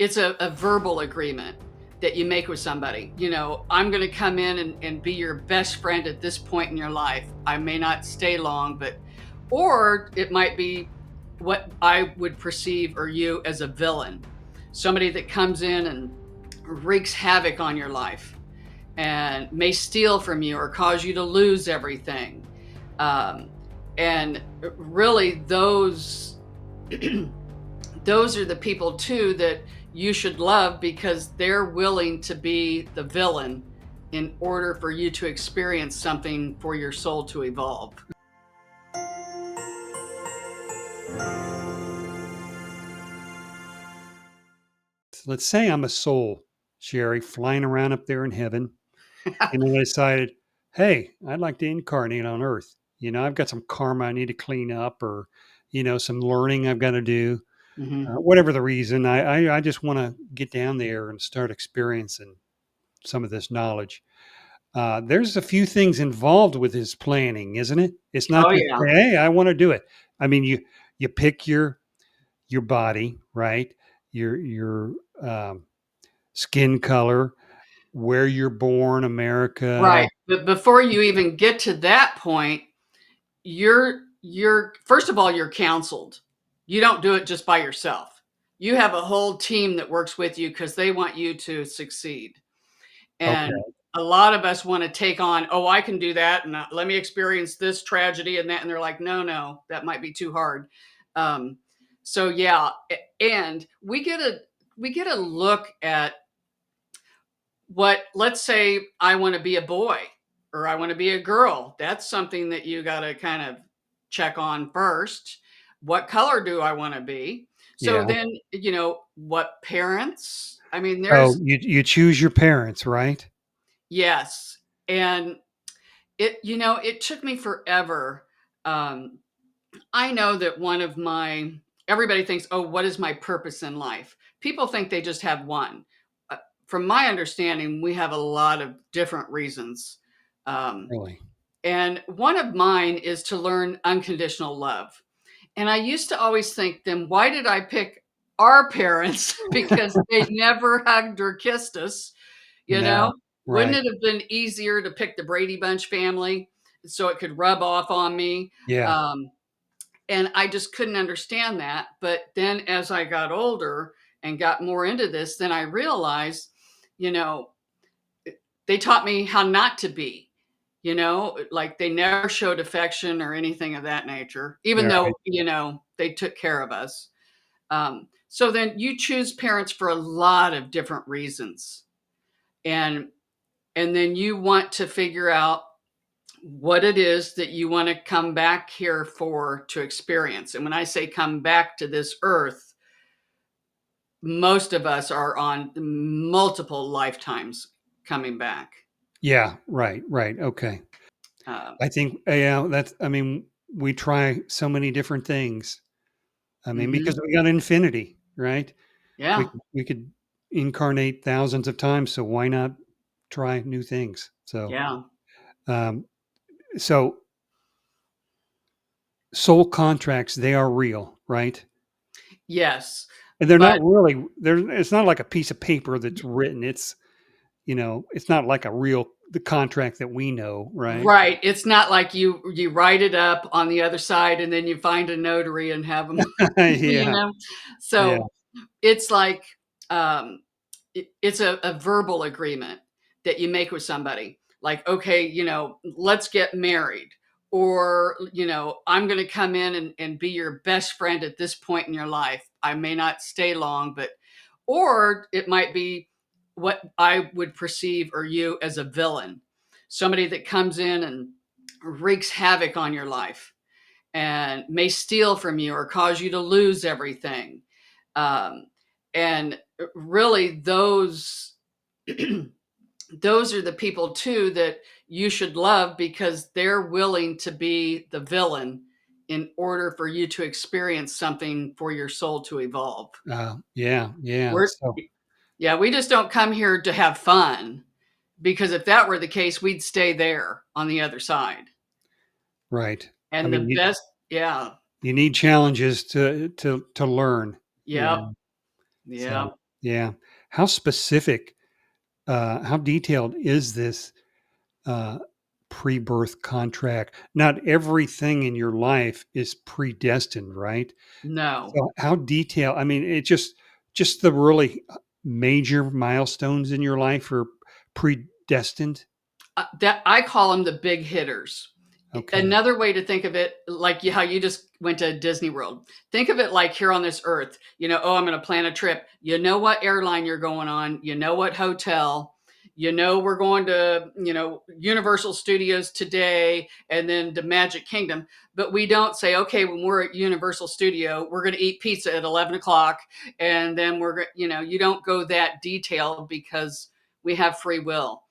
it's a verbal agreement that you make with somebody. I'm going to come in and be your best friend at this point in your life. I may not stay long, or it might be what I would perceive or you as a villain, somebody that comes in and wreaks havoc on your life and may steal from you or cause you to lose everything. Um, and really, those are the people too that you should love, because they're willing to be the villain in order for you to experience something for your soul to evolve. Let's say I'm a soul, Sherry, flying around up there in heaven, and then I decided, hey, I'd like to incarnate on Earth. I've got some karma I need to clean up, or some learning I've got to do. Hmm. Whatever the reason, I just want to get down there and start experiencing some of this knowledge. There's a few things involved with his planning, isn't it? It's not Oh just, yeah. hey, I want to do it. I mean, you pick your body, right? Your skin color, where you're born, America. Right. But before you even get to that point, you're first of all, you're counseled. You don't do it just by yourself. You have a whole team that works with you because they want you to succeed. And Okay. a lot of us want to take on, oh, I can do that, and let me experience this tragedy and that. And they're like, no, no, that might be too hard. Um, so yeah, and we get a look at what, let's say I want to be a boy or I want to be a girl. That's something that you got to kind of check on first. What color do I want to be? So Yeah. then, what parents? I mean, Oh, there's, you choose your parents, right? yes. And it took me forever. Um, I know that everybody thinks, oh, what is my purpose in life? People think they just have one. Uh, from my understanding, we have a lot of different reasons. Um, Really? and one of mine is to learn unconditional love. And I used to always think, then why did I pick our parents? Because they never hugged or kissed us, you No. know? Wouldn't Right. it have been easier to pick the Brady Bunch family so it could rub off on me? Yeah. Um, and I just couldn't understand that. But then as I got older and got more into this, then I realized, you know, they taught me how not to be, like they never showed affection or anything of that nature, even All though, right. they took care of us. So then you choose parents for a lot of different reasons. And and then you want to figure out what it is that you want to come back here for to experience. And when I say come back to this earth, most of us are on multiple lifetimes coming back. Yeah. Right. Right. Okay. Um, I think, yeah, I mean, we try so many different things. I mean, because mhm. we got infinity, right? Yeah, We could incarnate thousands of times. So why not try new things? yeah, Um, so soul contracts, they are real, right? yes, And they're not but really, it's not like a piece of paper that's written. It's not like the contract that we know, right? right. It's not like you write it up on the other side and then you find a notary and have them, you Yeah. know. Yeah. So it's like, um, it's a verbal agreement that you make with somebody. Like, okay, let's get married, or I'm going to come in and be your best friend at this point in your life. I may not stay long, or it might be what I would perceive or you as a villain, somebody that comes in and wreaks havoc on your life and may steal from you or cause you to lose everything. Um, and really, those are the people too that you should love, because they're willing to be the villain in order for you to experience something for your soul to evolve. Yeah. Yeah. We're So, Yeah, we just don't come here to have fun, because if that were the case, we'd stay there on the other side. right. I And the mean, best, yeah, you need challenges to learn, you yep, know. So, yep. Yeah. How specific, how detailed is this uh, pre-birth contract? Not everything in your life is predestined, right? No. So how detailed? I mean, it just the really major milestones in your life are predestined. That I call them the big hitters. Okay. Another way to think of it, like how you just went to Disney World. Think of it like here on this earth. Oh, I'm going to plan a trip. You know what airline you're going on. You know what hotel. We're going to Universal Studios today, and then to Magic Kingdom. But we don't say, okay, when we're at Universal Studio, we're going to eat pizza at 11 o'clock, and then you don't go that detailed because we have free will.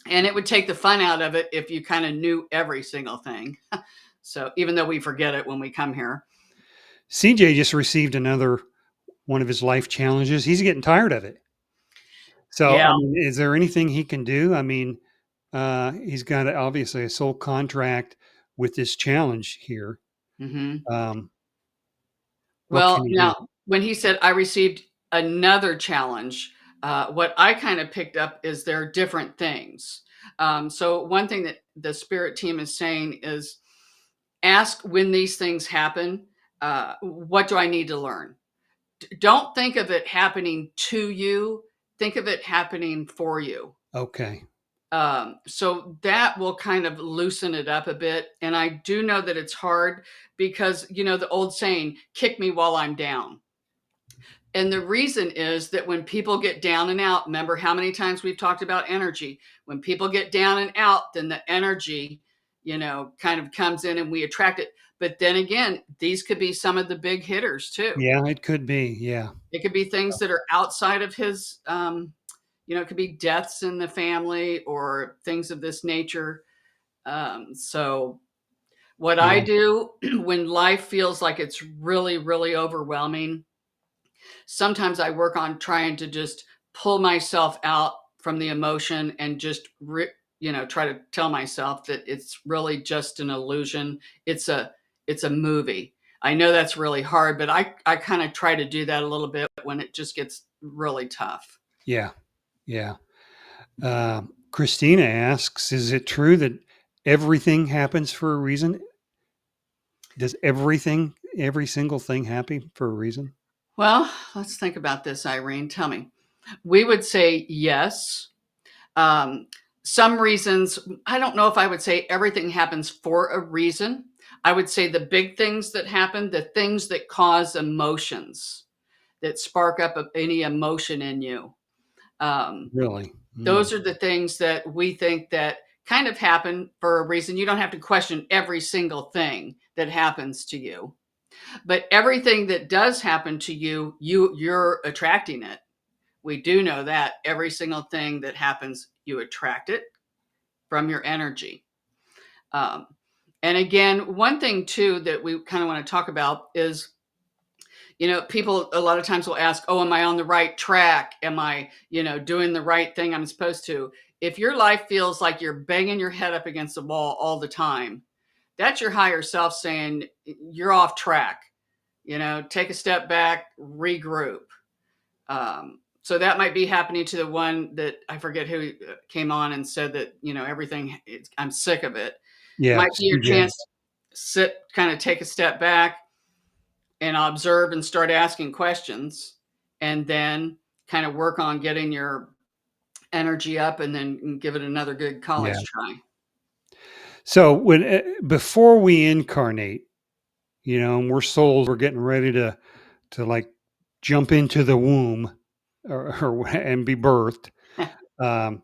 And it would take the fun out of it if you kind of knew every single thing. So even though we forget it when we come here. CJ just received another one of his life challenges. He's getting tired of it. So, Yeah. I mean, is there anything he can do? I mean, he's got obviously a soul contract with this challenge here. Hmm. Um, what can Well, he do? now when he said I received another challenge, what I kind of picked up is they're different things. So one thing that the spirit team is saying is ask when these things happen, what do I need to learn? Don't think of it happening to you. Think of it happening for you. Okay. So that will kind of loosen it up a bit. And I do know that it's hard because, the old saying, kick me while I'm down. And the reason is that when people get down and out, remember how many times we've talked about energy? When people get down and out, then the energy, kind of comes in and we attract it. But then again, these could be some of the big hitters too. Yeah, it could be. Yeah. It could be things that are outside of his, it could be deaths in the family or things of this nature. So, what I Yeah. do when life feels like it's really, really overwhelming, sometimes I work on trying to just pull myself out from the emotion and just, try to tell myself that it's really just an illusion. It's a movie. I know that's really hard, but I kind of try to do that a little bit when it just gets really tough. Yeah. Yeah. Christina asks, is it true that everything happens for a reason? Does every single thing happen for a reason? Well, let's think about this, Irene. Tell me. We would say yes. Um, some reasons, I don't know if I would say everything happens for a reason. I would say the big things that happen, the things that cause emotions, that spark up any emotion in you. Um, Really? Mm. those are the things that we think that kind of happen for a reason. You don't have to question every single thing that happens to you, but everything that does happen to you, you're attracting it. We do know that every single thing that happens, you attract it from your energy. Um, and again, one thing too that we kind of want to talk about is, people a lot of times will ask, oh, am I on the right track? Am I, doing the right thing I'm supposed to? If your life feels like you're banging your head up against the wall all the time, that's your higher self saying you're off track. Take a step back, regroup. So that might be happening to the one that I forget who came on and said that, everything, I'm sick of it. Yeah. Might be your CJ. chance to sit, kind of take a step back and observe and start asking questions, and then kind of work on getting your energy up and then give it another good Yeah. college try. So when before we incarnate, and we're souls, we're getting ready to like jump into the womb or and be birthed. Um,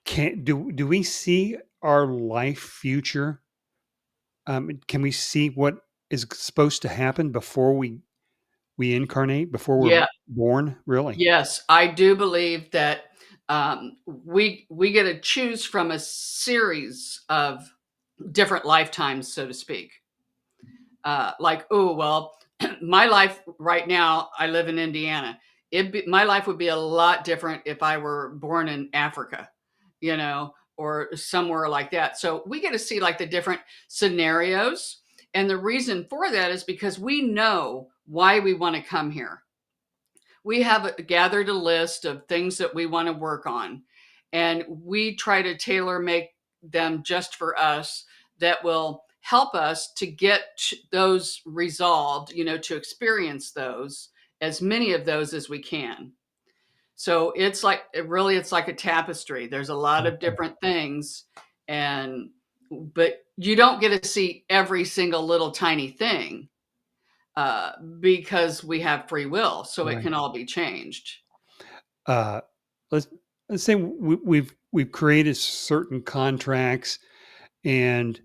can do we see our life future? Can we see what is supposed to happen before we incarnate, before we're Yeah. born? Really? Yes, I do believe that we get to choose from a series of different lifetimes, so to speak. Like, oh well, my life right now, I live in Indiana. My life would be a lot different if I were born in Africa, or somewhere like that. So we get to see like the different scenarios, and the reason for that is because we know why we want to come here. we have gathered a list of things that we want to work on, and we try to tailor make them just for us that will help us to get those resolved, to experience those, as many of those as we can. So it's like a tapestry. There's a lot of Okay. different things, and but you don't get to see every single little tiny thing, because we have free will, so it Right. can all be changed. Uh, let's let's say we've created certain contracts and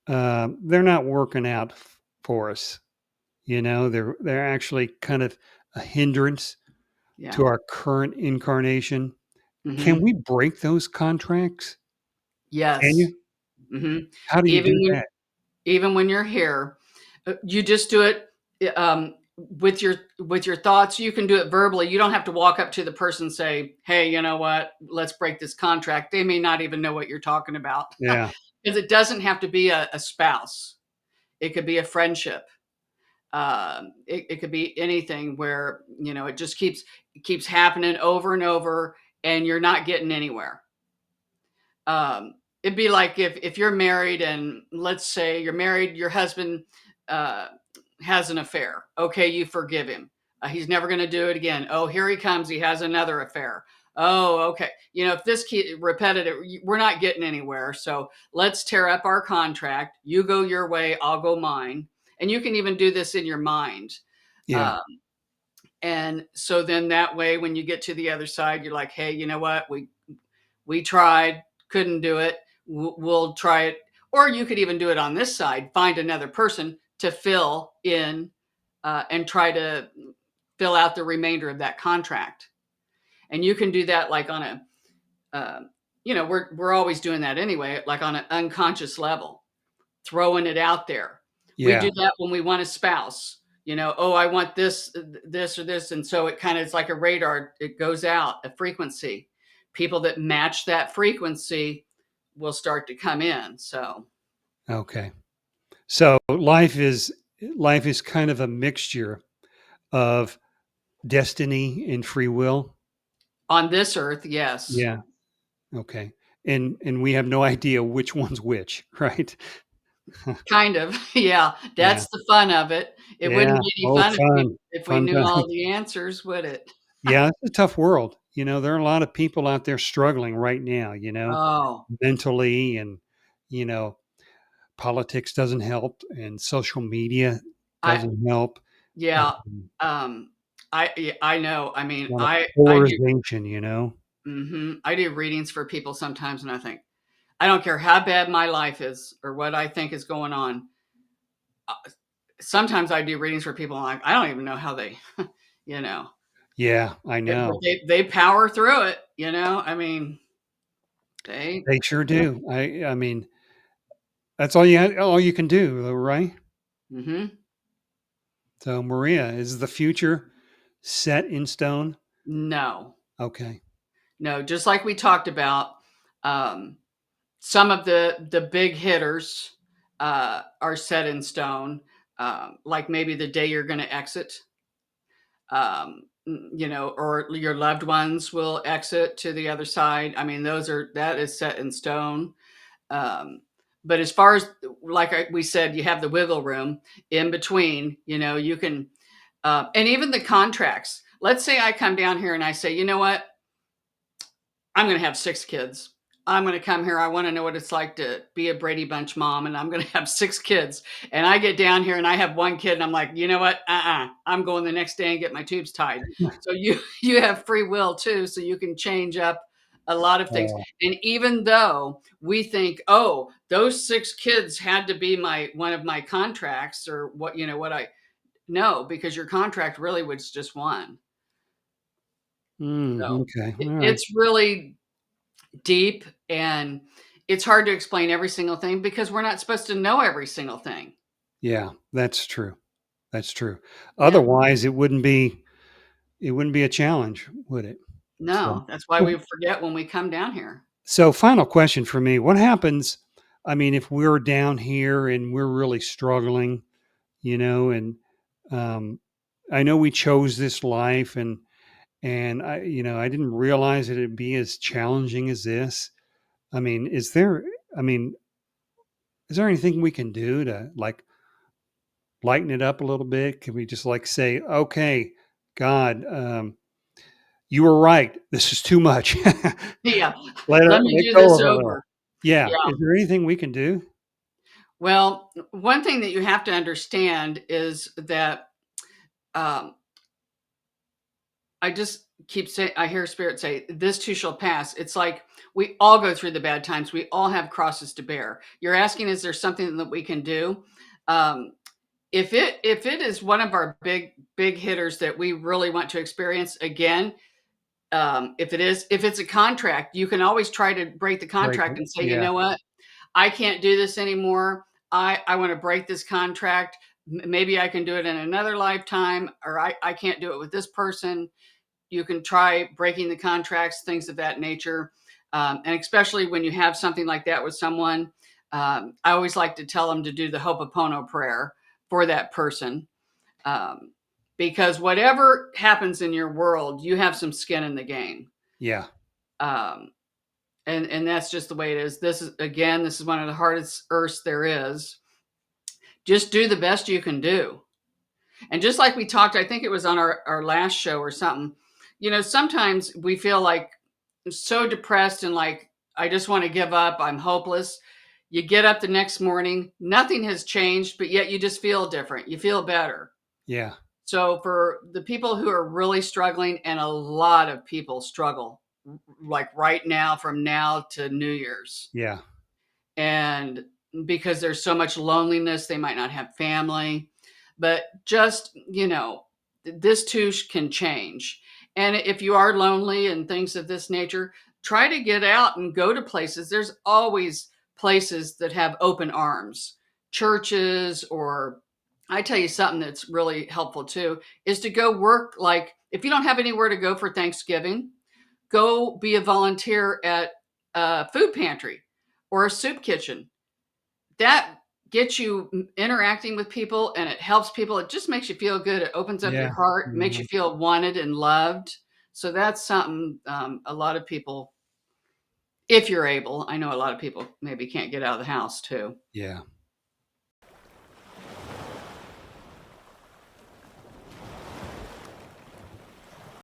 they're not working out for us. You know, they're actually kind of a hindrance to Yeah. our current incarnation. Can Hmm. we break those contracts? Can Yes. you? Hmm. How do you Even do when that? even when you're here, you just do it, with your thoughts. You can do it verbally. You don't have to walk up to the person and say, "Hey, you know what? Let's break this contract." They may not even know what you're talking about, Yeah. because it doesn't have to be a spouse. It could be a friendship. It could be anything where it just keeps happening over and over, and you're not getting anywhere. It'd be like if you're married, and let's say you're married, your husband uh, has an affair. Okay, you forgive him. He's never going to do it again. Oh, here he comes. He has another affair. Oh, okay. If this repetitive, we're not getting anywhere. So let's tear up our contract. You go your way, I'll go mine. And you can even do this in your mind. Yeah. Uh, and so then that way, when you get to the other side, you're like, hey, you know what? We tried, couldn't do it. We'll try it. Or you could even do it on this side, find another person to fill in, and try to fill out the remainder of that contract. And you can do that like on a, uh, we're always doing that anyway, like on an unconscious level, throwing it out there. We Yeah. do that when we want a spouse. Oh, I want this, this, or this. And so it kind of is like a radar. It goes out a frequency. People that match that frequency will start to come in. So Okay. So life is kind of a mixture of destiny and free will. on this earth, yes, Yeah. Okay. And we have no idea which one's which, right? kind of. Yeah, Yeah. that's the fun of it. It Yeah. wouldn't be any Oh, fun fun. if we Fun knew all times. the answers, would it? Yeah, it's a tough world. There are a lot of people out there struggling right now, Oh, mentally, and you know, politics doesn't help and social media I doesn't help. yeah. Um, Um, I know. I a mean, lot of I do. polarization. I do readings for people sometimes, and I think, I don't care how bad my life is or what I think is going on. Uh, Sometimes I do readings for people, and I don't even know how they, you know, Yeah, I but know. they power through it. I mean, they, They sure do. I mean, that's all you can do, though, right? hmm So, Maria, is the future set in stone? no, Okay. no, just like we talked about, um, some of the big hitters are set in stone, like maybe the day you're going to exit, or your loved ones will exit to the other side. I mean, that is set in stone. Um, but as far as, like we said, you have the wiggle room in between. You can, and even the contracts. Let's say I come down here and I say, you know what, I'm going to have 6 kids. I'm going to come here. I want to know what it's like to be a Brady Bunch mom, and I'm going to have 6 kids. And I get down here and I have one kid, and I'm like, you know what? I'm going the next day and get my tubes tied. So you you have free will too, so you can change up a lot of things. Uh, And even though we think, oh, those 6 kids had to be my one of my contracts, or what I know, because your contract really was just one. So okay. All right. it's really deep, and it's hard to explain every single thing because we're not supposed to know every single thing. Yeah, that's true. That's true. Yeah. Otherwise, it wouldn't be a challenge, would it? So, No, that's why we forget when we come down here. so final question for me: what happens? I mean, if we're down here and we're really struggling, and um, I know we chose this life, and and I didn't realize it'd be as challenging as this. I mean, I mean, is there anything we can do to like lighten it up a little bit? Can we just like say, okay, God, you were right. This is too much. Yeah. Let me Let do go this of it a little. over. Yeah. Yeah. Is there anything we can do? Well, one thing that you have to understand is that um, I just keep saying, I hear spirit say, this too shall pass. It's like we all go through the bad times. We all have crosses to bear. You're asking, is there something that we can do? Um, if it is one of our big hitters that we really want to experience again, if it's a contract, you can always try to break the Break contract it. and say, you Yeah. know what, I can't do this anymore. I want to break this contract. Maybe I can do it in another lifetime, or I can't do it with this person. You can try breaking the contracts, things of that nature. And especially when you have something like that with someone, I always like to tell them to do the Ho'oponopono prayer for that person. Um, because whatever happens in your world, you have some skin in the game. Yeah. Um, and that's just the way it is. This is one of the hardest earths there is. Just do the best you can do. And just like we talked, I think it was on our last show or something, sometimes we feel like so depressed and like, I just want to give up. I'm hopeless. You get up the next morning, nothing has changed, but yet you just feel different. You feel better. Yeah. So for the people who are really struggling, and a lot of people struggle like right now from now to New Year's, Yeah. and because there's so much loneliness, they might not have family, but just, this too can change. And if you are lonely and things of this nature, try to get out and go to places. There's always places that have open arms, churches, or I tell you something that's really helpful too is to go work. Like if you don't have anywhere to go for Thanksgiving, go be a volunteer at a food pantry or a soup kitchen. That gets you interacting with people, and it helps people. It just makes you feel good. It opens up your Yeah. heart, makes you Mhm. feel wanted and loved. So that's something a lot of people, if you're able, I know a lot of people maybe can't get out of the house too. Yeah.